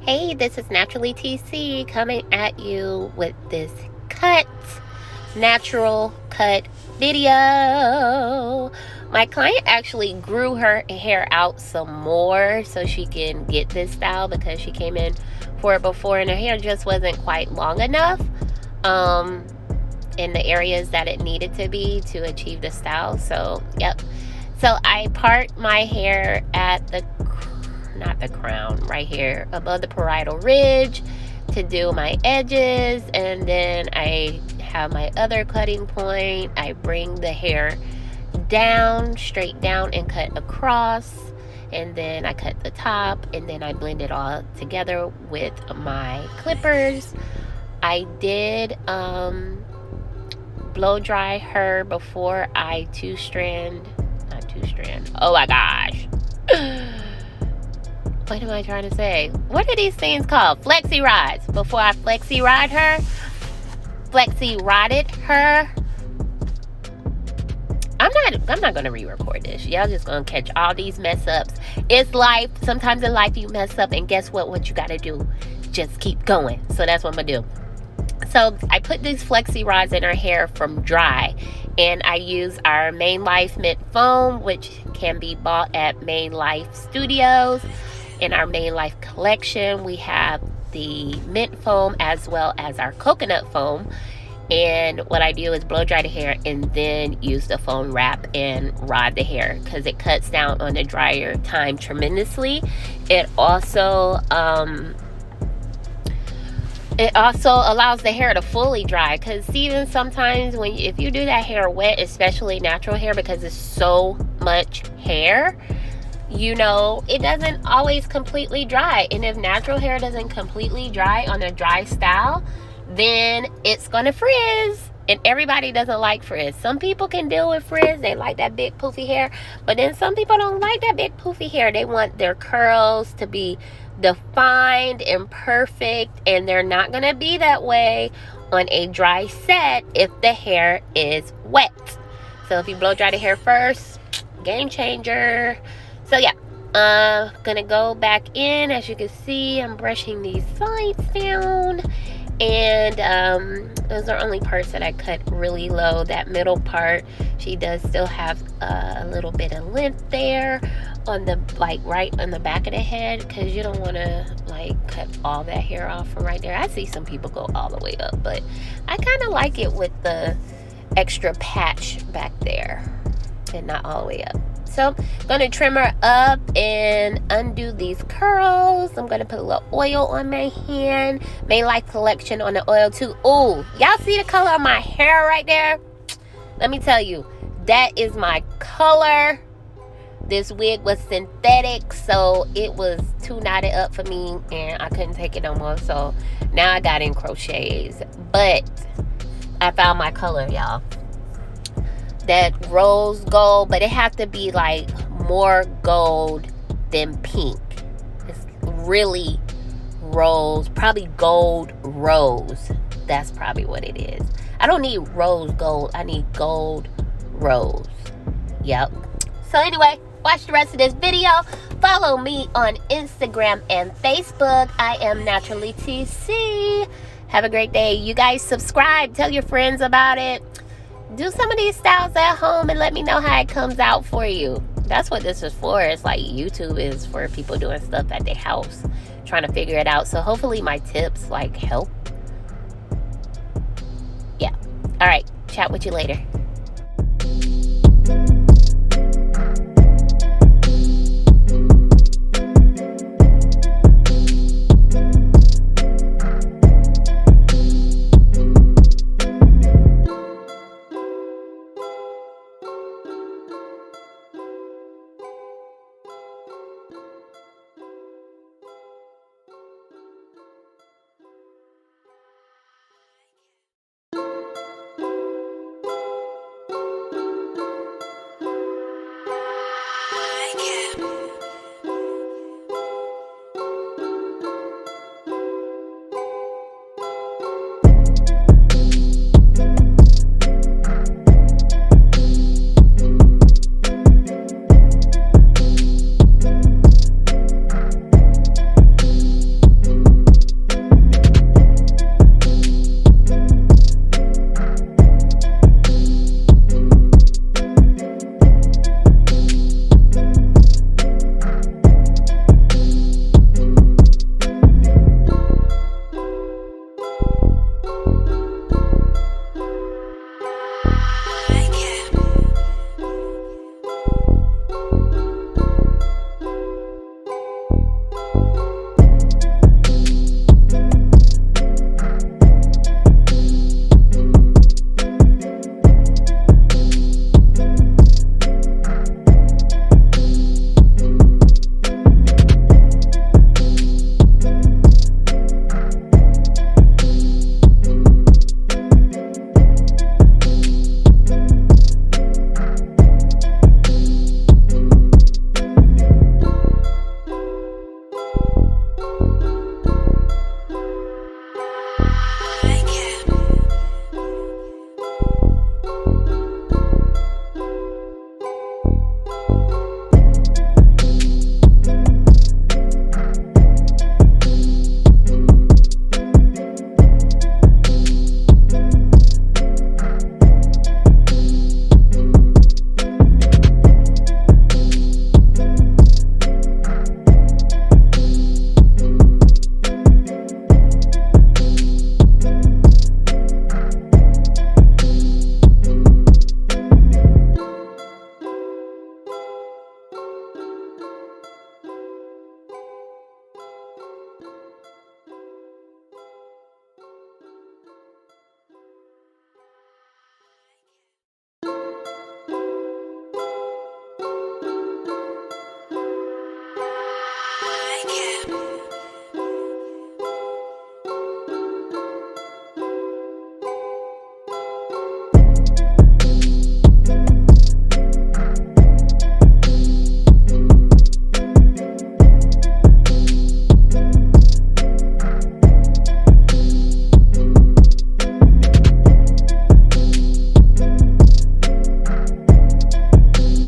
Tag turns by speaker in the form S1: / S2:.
S1: Hey, this is Naturally TC coming at you with this natural cut video. My client actually grew her hair out some more so she can get this style because she came in for it before and her hair just wasn't quite long enough in the areas that it needed to be to achieve the style. So I part my hair at not the crown, right here above the parietal ridge to do my edges, and then I have my other cutting point. I bring the hair down, straight down, and cut across, and then I cut the top, and then I blend it all together with my clippers. I did blow dry her before I oh my gosh, what am I trying to say? What are these things called? Flexirods. Before I Flexirod her. Flexirodded her. I'm not gonna re-record this. Y'all just gonna catch all these mess ups. It's life. Sometimes in life you mess up, and guess what you gotta do? Just keep going. So that's what I'm gonna do. So I put these Flexirods in her hair from dry, and I use our Main Life mint foam, which can be bought at Main Life Studios. In our Main Life collection, we have the mint foam as well as our coconut foam. And what I do is blow dry the hair and then use the foam wrap and rod the hair because it cuts down on the dryer time tremendously. It also allows the hair to fully dry, because even sometimes if you do that hair wet, especially natural hair, because it's so much hair, it doesn't always completely dry. And if natural hair doesn't completely dry on a dry style, then it's gonna frizz, and everybody doesn't like frizz. Some people can deal with frizz, they like that big poofy hair, but then some people don't like that big poofy hair. They want their curls to be defined and perfect, and they're not gonna be that way on a dry set if the hair is wet. So if you blow dry the hair first, game changer. So gonna go back in. As you can see, I'm brushing these sides down, and those are only parts that I cut really low. That middle part, she does still have a little bit of length there on the right on the back of the head, because you don't want to cut all that hair off from right there. I see some people go all the way up, but I kind of like it with the extra patch back there and not all the way up. So I'm going to trim her up and undo these curls. I'm going to put a little oil on my hand. Main Life collection on the oil too. Oh, y'all see the color of my hair right there? Let me tell you, that is my color. This wig was synthetic, so it was too knotted up for me, and I couldn't take it no more. So now I got in crochets. But I found my color, y'all. That rose gold, but it has to be more gold than pink. It's really rose, probably gold rose. That's probably what it is. I don't need rose gold, I need gold rose. Yep. So anyway, watch the rest of this video. Follow me on Instagram and Facebook. I am Naturally TC. Have a great day. You guys subscribe, tell your friends about it. Do some of these styles at home and let me know how it comes out for you. That's what this is for. It's like YouTube is for people doing stuff at their house, trying to figure it out. So hopefully my tips help. Yeah. All right. Chat with you later.